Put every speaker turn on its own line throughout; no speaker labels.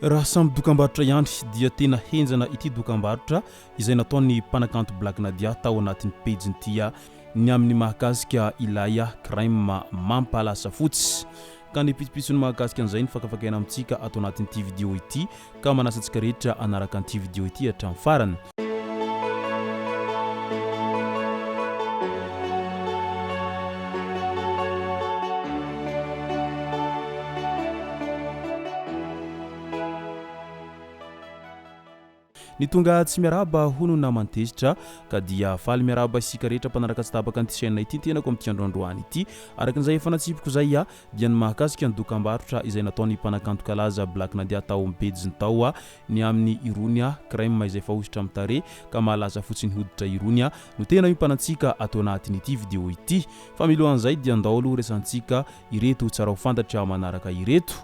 Raha samby dokam-barotra ihany dia tena henjana ity dokam-barotra izay nataony mpanakanto Black Nadia tao anatin'ny page-ny tia ny amin'ny mahakasika ilaya crème mampalasa fotsy. Ka ny pitsopitsony mahakasika an'izay ny fakafakaina amintsika ato anatin'ity vidéo ity ka manasantsika rehetra anaraka an'ity vidéo ity hatramin'ny farany. Ny tonga tsy miaraba hono na mantezitra ka dia faly miaraba isika rehetra mpanaraka tsy tapaka an'ity chaîne ity tenako amin'ity androandroany ity. Arakan'izay efa natsipiko zay dia ny mahakasika ny dokam-barotra izay nataony mpanakanto kalaza Black Nadia tao am-pejiny tao ny amin'ny irony crème izay fahosotra amin'ny tarehy ka mahalasa fotsiny hoditra irony no tena mimpanantsika ato anatin'ity vidéo ity. Fa milohan'izay dia andao aloha resantsika ireto tsara ho fantatra manaraka ireto.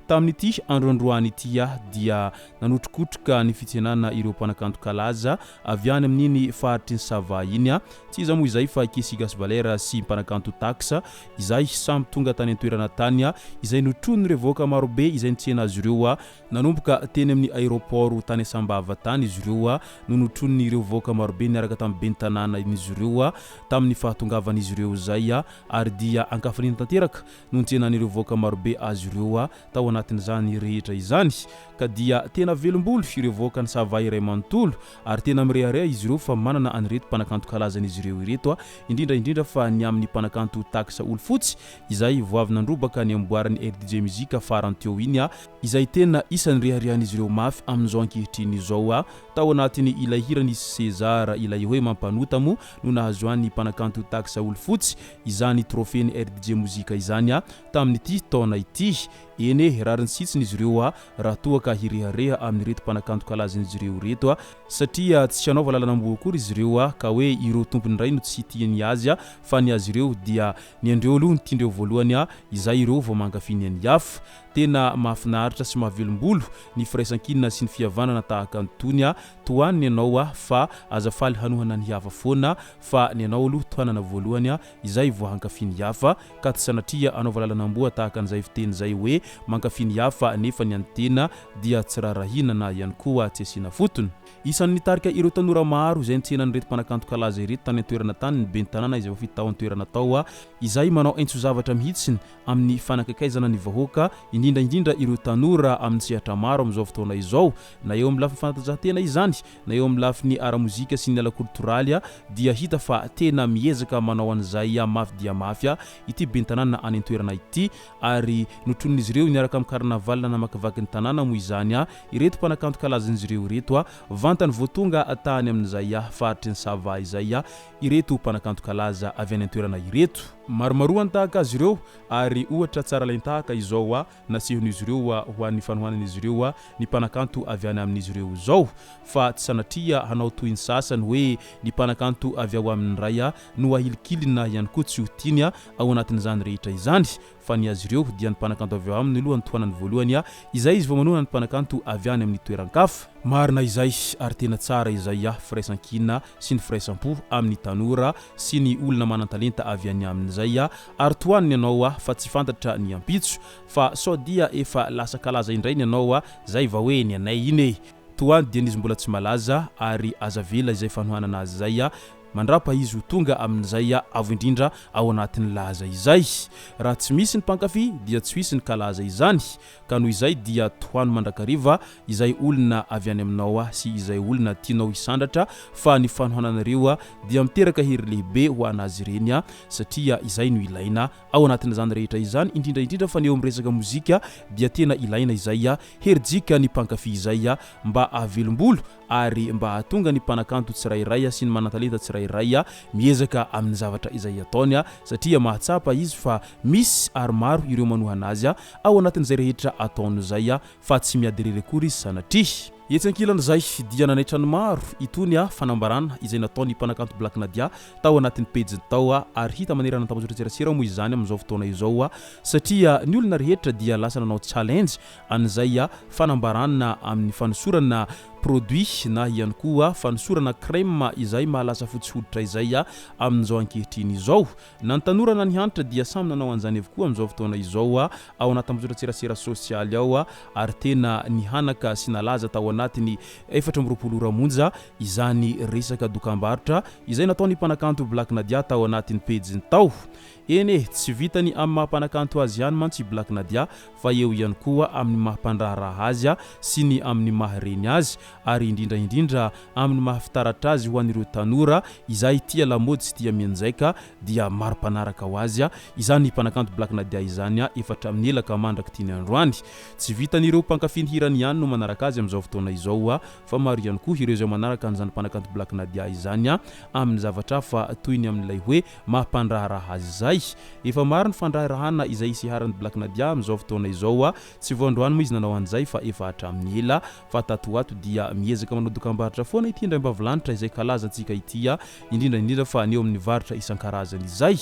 Tamin'ity androandroany ity dia nanotrokotroka ny fitsenana ireo mpanakanto kalaza avy any amin'iny faritry ny Sava iny tsy iza moa izay fa Kesy Gasy Valera sy mpanakanto taxa izay samy tonga tany an-toerana tany izay notrony revoka marobe izay nitsena azy ireo nanomboka teny amin'ny aéroport tany Sambava tany izy ireo no notrony ireo voka marobe niaraka tamin'ny ben'ny tanàna izy ireo tamin'ny fahatongavan'izy ireo zay ary dia ankafaliana tanteraka no nitsenan'ireo voka marobe azy ireo tao anatin'izany rehetra izany ka dia tena velombolo ireo voka ny Sava iray manontolo ary tena mirehareha izy ireo fa manana an'ireto mpanakanto kalazan'izy ireo ireto indrindra fa ny amin'ny mpanakanto taxa olo fotsy izay voavy nandrobaka ny amboarany RDJ muzika farany teo iny izay tena isan'ny reharehan'izy ireo mafy amin'izao ankehitriny izao tao anatin'ny ilay hiran'izy César ilay hoe mampanota mo no nahazo any mpanakanto taxa olo fotsy izany trofeny RDJ muzika izany tamin'ity taona ity eny rariny sitsiny izy ireo raha toa ka hirehareha amin'ny reto mpanakanto kalazan'izy ireo reto satria tsy hanaova lalan'amboa akory izy ireo ka hoe ireo tompony ray no tsy tiany azy fa ny azy ireo dia ny andreo aloha ny tiandreo voalohany izay ireo vao mankafiny any hafa. Tena mahafinaritra sy mahavelombolo ny firaisan-kinina sy ny fihavanana tahaka antony toaniny ianao fa azafaly hanohana ny hafa foana fa ny anao aloha toanana voalohany izay vao hankafiny hafa ka tsy sanatria anaova lalan'amboa tahaka an'izay fiteny zay hoe mankafiny hafa nefa ny antena dia tsy rarahina na ihany koa tsy asiana fotony. Isan'ny nitarika ireo tanora maro izay nitsenan'ny reto mpanakanto kalaza ireto tany an-toerana tany ny ben'ny tanàna izay vao tao an-toerana tao izay manao entso zavatra mihitsiny amin'ny fanakakaizana ny vahoaka indrindra ireo tanora amin'ny sehatra maro amin'izao fotoana izao na eo amin'ny lafiny fanatanjahantena izany na eo amin'ny lafiny ara-mozika sy ny ala kulturaly dia hita fa tena miezaka manao an'izay mafy dia mafy ity ben'ny tanàna any an-toerana ity ary notron'izy ireo niaraka amin'ny karnaval namakavaky ny tanàna moa izany ireto mpanakanto kalazan'izy ireo reto vantany voatonga tany amin'izay faritry ny Sava izay ireto mpanakanto kalaza avy any an-toerana ireto maromaroany tahaka azy ireo ary ohatra tsara lainy tahaka izao nasehon'izy ireo ho an'ny fanohanan'izy ireo ny mpanakanto avy any amin'izy ireo zao fa tsy sanatria hanao toy ny sasany hoe ny mpanakanto avy ao amin'ny ray no ahilikilina ihany koa tsy ho tiany ao anatin'izany rehetra izany fa ny azy ireo dia ny mpanakanto avy ao aminy aloha ny tohanany voalohany izay izy vao manohana ny mpanakanto avy any amin'ny toeran-kafa marina izay ary tena tsara izay firaisan-kinina sy ny firaisan-po amin'ny tanora sy ny olona manan-talenta avy any amin'izay ary toaniny ianao fa tsy fantatra ny ampitso fa sao dia efa lasa kalaza indray ny ianao zay va hoe ny anay iny toany dia nizy mbola tsy malaza ary azavela izay fanohanana azy zay mandrapa izy ho tonga amin'izay avo indrindra ao anatin'ny laza izay raha tsy misy ny mpankafy dia tsy misy ny kalaza izany ka noho izay dia tohano mandrakariva izay olona avy any aminao sy izay olona tianao hisandratra fa ny fanohananareo dia miteraka hery lehibe ho anazy ireny satria izay no ilaina ao anatin'izany rehetra izany indrindra fa ny eo amin'ny resaka mozika dia tena ilaina izay herijika ny mpankafy izay mba ahavelombolo ary mba hatonga ny mpanakanto tsirairay sy ny manan-talenta tsirairay miezaka amin'ny zavatra izay ataony satria mahatsapa izy fa misy ary maro ireo manohana azy ao anatin'izay rehetra ataony zay fa tsy miady rery akory izy sanatria Etsankilan'izay dia nanaitran'ny maro itony fanambarana izay nataony mpanakanto Black Nadia tao anatin'ny pejiny tao ary hita manerana tambazotratsirasira moa izany amin'izao fotoana izao satria ny olona rehetra dia lasa nanao challenge an'izay fanambarana amin'ny fanosorana produit na ihany koa fanosorana crème izay mahalasa fotsy hoditra izay amin'izao ankehitriny izao. Na ny tanora na ny antitra dia samy nanao an'izany avokoa amin'izao fotoana izao ao anaty tambazotratsirasira sosialy ao ary tena nihanaka sy nalaza tao anatiny 420 ora monja izany resaka dokam-barotra izay nataony mpanakanto Black Nadia tao anatin'ny pejiny tao. Eny tsy vitany amin'ny mampanakanto azy ihany mantsy Black Nadia fa eo ihany koa amin'ny mampandraharaha azy sy ny amin'ny mahareny azy ary indrindra amin'ny mahafitaratra azy ho an'ireo tanora izay tia lamody sy tia mianjaika dia maro mpanaraka ho azy izany mpanakanto Black Nadia izany efatra amin'ny elaka mandraka tiany androany. Tsy vitan'ireo mpankafiny hirany ihany no manaraka azy amin'izao fotoana izao fa maro ihany koa ireo izay manaraka an'izany mpanakanto Black Nadia izany amin'ny zavatra fa toy ny amin'ilay hoe mampandraharaha azy izay. Efa maro ny fandraharahana izay isiharan'ny Black Nadia amin'izao fotoana izao tsy voandroany moa izy nanao an'izay fa efa hatramin'ny ela fa tato ato dia miezaka manao dokam-barotra foana ity indray mbavilanitra izay kalazantsika ity indrindra fa neo amin'ny varotra isan-karazany izay.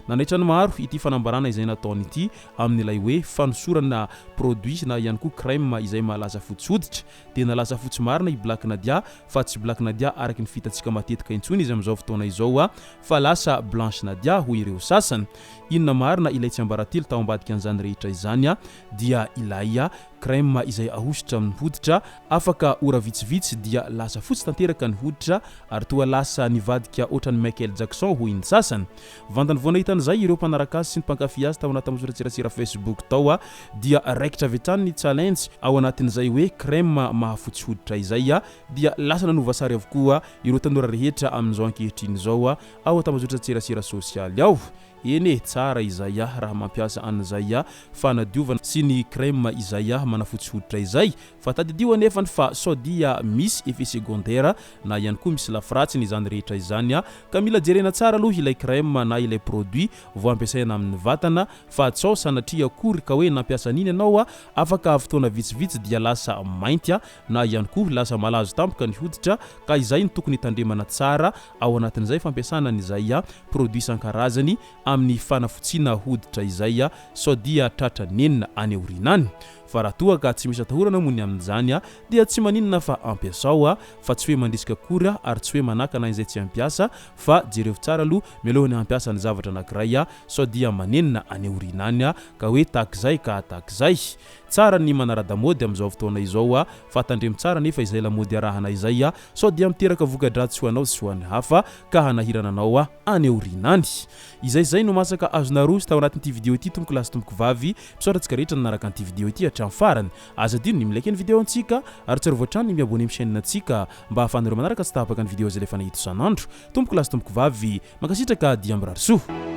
Nanaitra ny maro ity fanambarana izay nataony ity amin'ilay hoe fanosorana produit na ihany koa crème izay mahalasa fotsy hoditra. Tena lasa fotsy marina i Black Nadia fa tsy Black Nadia araky ny fitantsika matetika intsony izy amin'izao fotoana izao fa lasa Blanche Nadia ho ireo sasany. Inona marina ilay tsy ambaratily tao ambadika an'izany rehetra izany dia ilay crème izay ahositra amin'ny hoditra afaka ora vitsivitsy dia lasa fotsy tanteraka ny hoditra ary toa lasa nivadika ohatran'ny Michael Jackson ho iny sasany. Vandany voana hitan'izay ireo mpanaraka azy sy ny mpankafy azy tao anaty tambazotratsirasira Facebook tao dia raikitra avy hatrany ny challenge ao anatin'izay hoe crème mahafotsy hoditra izay dia lasa nanova sary avokoa ireo tanora rehetra amin'izao ankehitriny izao ao tambazotratsirasira sosialy ao. Eny tsara izay raha mampiasa an'izay fanadiovana sy ny crème izay manafotsy hoditra izay fa tadidio anefa fa sodia misy effet secondaire na ihany koa misy lafiratsiny izany rehetra izany ka mila jerena tsara aloha ilay crème na ilay produit vao ampiasaina amin'ny vatana fa tsao sanatria akory ka hoe nampiasa an'iny ianao afaka fotoana vitsivitsy dia lasa mainty na ihany koa lasa malazo tampoka ny hoditra ka izay ny tokony tandremana tsara ao anatin'izay fampiasana an'izay produit isan-karazany amin'ny fanafotsiana hoditra izay sodia tratra nenina any aorinany. Fa raha toa ka tsy misy atahorana mony amin'izany dia tsy maninona fa ampiasao fa tsy hoe mandrisika akory ary tsy hoe manakana izay tsy ampiasa fa jereo tsara aloha mialohany ampiasa ny zavatra anankiray sodia manenina any aorinany ka hoe takizay ka takizay. Tsara ny manara-damody amin'izao fotoana izao fa tandremo tsara nefa izay lamody arahana izay sodia miteraka voka-dratsy ho anao sy ho an'ny hafa ka hanahirana anao any aorinany. Izay no masaka azonarozy tao anatin'ity video ity tompoko lasy tompoko vavy misaotratsika rehetra nanaraka an'ity video ity hatramin'ny farany. Aza dino ny milaiky ny video antsika ary tsy rovoatrany ny miabone amin'ny chaîne antsika mba ahafahanareo manaraka tsy tapaka ny video izay lefa nahita isan'andro. Tompoko lasy tompoko vavy mankasitraka dia mirary soa.